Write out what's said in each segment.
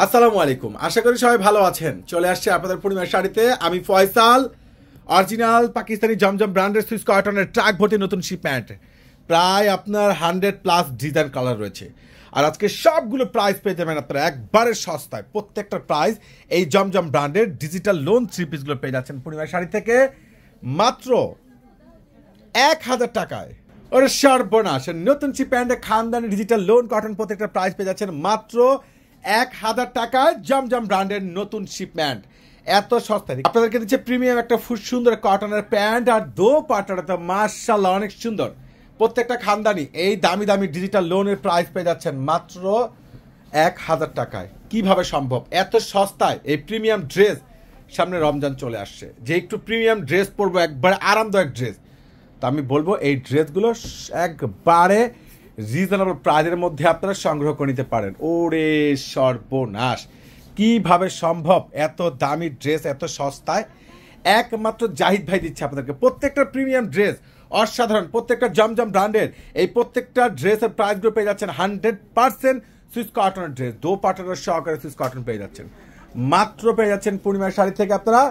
আসসালামু আলাইকুম, আশা করি সবাই ভালো আছেন। চলে আসছে আপনাদের পূর্ণিমার শাড়িতে। আমি ফয়সাল। অরিজিনাল পাকিস্তানি জমজম ব্র্যান্ডের সুইস কটনের ট্রাক ভর্তি নতুন শিপমেন্ট, প্রায় আপনার 100+ ডিজাইন কালার রয়েছে। আর আজকে সবগুলো প্রাইস পেয়ে যাবেন আপনারা একবারে সস্তায়। প্রত্যেকটা প্রাইস এই জমজম ব্র্যান্ডের ডিজিটাল লোন 3 পিসগুলো পেয়ে যাচ্ছেন পূর্ণিমার শাড়ি থেকে মাত্র 1000 টাকায়। ওরে সর্বনাশ, নতুন শিপমেন্টে খানদানি ডিজিটাল লোন কটন প্রত্যেকটা প্রাইস পেয়ে যাচ্ছেন মাত্র 1000 টাকায়। জমজম ব্র্যান্ডের নতুন শিপমেন্ট এত সস্তায় আপনাদেরকে দিচ্ছে প্রিমিয়াম একটা খুব সুন্দর কটনের প্যান্ট, আর দোপাট্টাটা তো মাশাআল্লাহ অনেক সুন্দর। প্রত্যেকটা খানদানি এই দামি দামি ডিজিটাল লোনের প্রাইস পেয়ে যাচ্ছেন মাত্র 1000 টাকায়। কিভাবে সম্ভব এত সস্তায় এই প্রিমিয়াম ড্রেস? সামনে রমজান চলে আসছে, যে একটু প্রিমিয়াম ড্রেস পরবো, একবারে আরামদায়ক ড্রেস, তো আমি বলবো এই ড্রেসগুলো একবারে রিজনেবল প্রাইসের মধ্যে আপনারা সংগ্রহ করে নিতে পারেন। ওরে সর্বনাশ, কিভাবে সম্ভব এত দামি ড্রেস এত সস্তায়? একমাত্র জাহিদ ভাই দিচ্ছে আপনাদেরকে প্রত্যেকটা প্রিমিয়াম ড্রেস অসাধারণ। প্রত্যেকটা জমজম ব্র্যান্ডের এই প্রত্যেকটা ড্রেসের প্রাইসগুলো পেয়ে যাচ্ছেন 100% সুইস কটনের ড্রেস, দোপাট্টার সহকারে সুইস কটন পেয়ে যাচ্ছেন। মাত্র পেয়ে যাচ্ছেন পূর্ণিমার শাড়ি থেকে আপনারা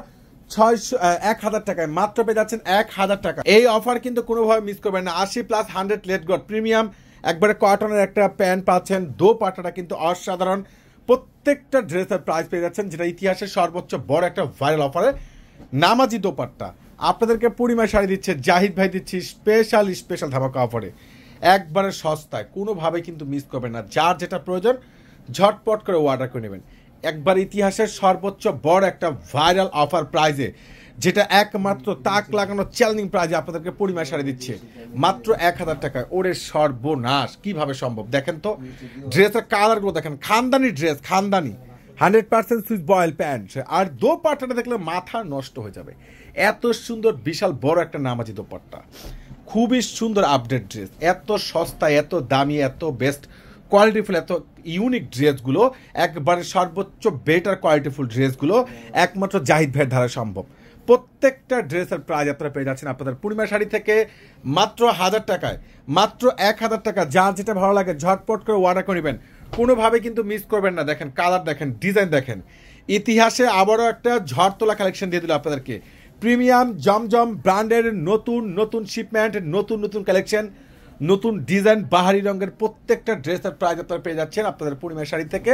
1000 টাকায়, মাত্র পেয়ে যাচ্ছেন 1000 টাকা। এই অফার কিন্তু কোনোভাবে মিস করবেন না। 80+100 লেট গড প্রিমিয়াম একবারে কটনের একটা প্যান্ট পাচ্ছেন, দোপাট্টাটা কিন্তু অসাধারণ। প্রত্যেকটা ড্রেসের প্রাইস পেয়ে যাচ্ছেন, যেটা ইতিহাসের সর্বোচ্চ বড় একটা ভাইরাল অফারে নামাজি দোপাট্টা আপনাদেরকে পূর্ণিমা শাড়ি দিচ্ছে জাহিদ ভাই, দিচ্ছি স্পেশাল ধামাকা অফারে একবারে সস্তায়। কোনোভাবে কিন্তু মিস করবেন না। যার যেটা প্রয়োজন ঝটপট করে অর্ডার করে নেবেন। একবার ইতিহাসের সর্বোচ্চ বড় একটা ভাইরাল অফার প্রাইজে, যেটা একমাত্র তাক লাগানো চ্যালেঞ্জিং প্রাইজে আপনাদেরকে পূর্ণিমা শাড়ি দিচ্ছে মাত্র 1000 টাকায়। ওরে সর্বনাশ, কিভাবে সম্ভব? দেখেন তো ড্রেসের কালারগুলো দেখেন, খানদানি ড্রেস, খানদানি 100% সুইস বয়েল প্যান্ট, আর দোপাট্টাটা দেখলে মাথা নষ্ট হয়ে যাবে। এত সুন্দর বিশাল বড় একটা নামাজি দোপাট্টা, খুবই সুন্দর আপডেট ড্রেস, এত সস্তায় এত দামি এত বেস্ট কোয়ালিটিফুল এত ইউনিক ড্রেসগুলো, একবারে সর্বোচ্চ বেটার কোয়ালিটিফুল ড্রেসগুলো একমাত্র জাহিদ ভাইয়ের দ্বারা সম্ভব। প্রত্যেকটা ড্রেসের প্রাইস আপনারা পেয়ে যাচ্ছেন আপনাদের পূর্ণিমা শাড়ি থেকে মাত্র 1000 টাকায়, মাত্র 1000 টাকা। যার যেটা ভালো লাগে ঝটপট করে অর্ডার করে নেবেন, কোনোভাবে কিন্তু মিস করবেন না। দেখেন কালার, দেখেন ডিজাইন, দেখেন ইতিহাসে আবারও একটা ঝড় তোলা কালেকশন দিয়ে দিল আপনাদেরকে। প্রিমিয়াম জমজম ব্র্যান্ডের নতুন নতুন শিপমেন্ট, নতুন নতুন কালেকশন, নতুন ডিজাইন, বাহারি রঙের প্রত্যেকটা ড্রেসের প্রাইস আপনারা পেয়ে যাচ্ছেন আপনাদের পূর্ণিমা শাড়ি থেকে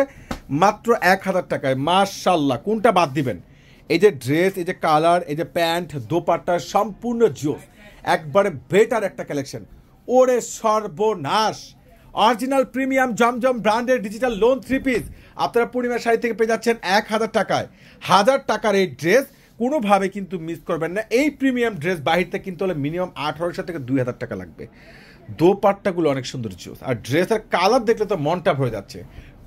মাত্র 1000 টাকায়। মাশাআল্লাহ, কোনটা বাদ দিবেন? এই যে ড্রেস, এই যে কালার, এই যে প্যান্ট, দোপাট্টা সম্পূর্ণ জোস, একবারে বেটার একটা কালেকশন। ওরে সর্বনাশ, অরিজিনাল প্রিমিয়াম জমজম ব্র্যান্ডের ডিজিটাল লোন 3 পিস আপনারা পূর্ণিমা শাড়ি থেকে পেয়ে যাচ্ছেন 1000 টাকায়। 1000 টাকার এই ড্রেস কোনোভাবে কিন্তু মিস করবেন না। এই প্রিমিয়াম ড্রেস বাহির থেকে কিনতে হলে মিনিমাম 1800 থেকে 2000 টাকা লাগবে। দোপাট্টাগুলো অনেক সুন্দর জোস, আর ড্রেসের কালার দেখলে তো মনটা ভরে যাচ্ছে।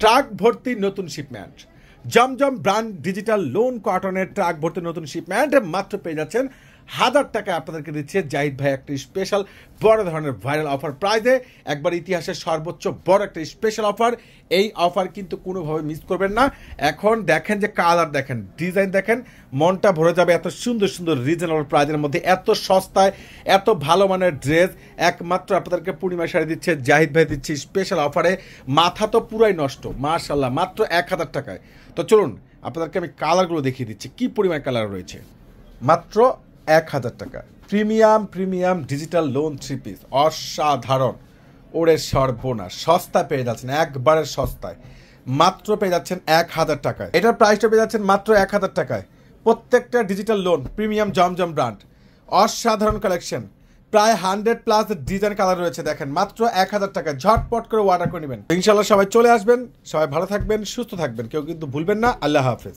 ট্রাক ভর্তি নতুন শিপমেন্ট, জমজম ব্র্যান্ড ডিজিটাল লোন কটনের ট্রাক ভর্তি নতুন শিপমেন্ট মাত্র পেয়ে যাচ্ছেন 1000 টাকায়। আপনাদেরকে দিচ্ছে জাহিদ ভাই একটি স্পেশাল বড় ধরনের ভাইরাল অফার প্রাইজে, একবার ইতিহাসের সর্বোচ্চ বড় একটা স্পেশাল অফার। এই অফার কিন্তু কোনোভাবে মিস করবেন না। এখন দেখেন যে কালার, দেখেন ডিজাইন, দেখেন মনটা ভরে যাবে। এত সুন্দর সুন্দর রিজনেবল প্রাইজের মধ্যে এত সস্তায় এত ভালো মানের ড্রেস একমাত্র আপনাদেরকে পূর্ণিমা শাড়ি দিচ্ছে জাহিদ ভাই, দিচ্ছে স্পেশাল অফারে। মাথা তো পুরাই নষ্ট, মাশাআল্লাহ, মাত্র 1000 টাকায়। তো চলুন আপনাদেরকে আমি কালারগুলো দেখিয়ে দিচ্ছি কি পরিমাণ কালার রয়েছে। মাত্র 1000 টাকা প্রিমিয়াম ডিজিটাল লোন 3 পিস অসাধারণ। ওরে সর্বনাশ, সস্তা পেয়ে যাচ্ছেন, একবারে সস্তায় মাত্র পেয়ে যাচ্ছেন 1000 টাকায়। এটার প্রাইসটা পেয়ে যাচ্ছেন মাত্র 1000 টাকায়। প্রত্যেকটা ডিজিটাল লোন প্রিমিয়াম জমজম ব্র্যান্ড, অসাধারণ কালেকশন, প্রায় 100+ ডিজাইন কালার রয়েছে। দেখেন মাত্র 1000 টাকায়, ঝটপট করে অর্ডার করে নেবেন। ইনশাআল্লাহ সবাই চলে আসবেন, সবাই ভালো থাকবেন, সুস্থ থাকবেন, কেউ কিন্তু ভুলবেন না। আল্লাহ হাফেজ।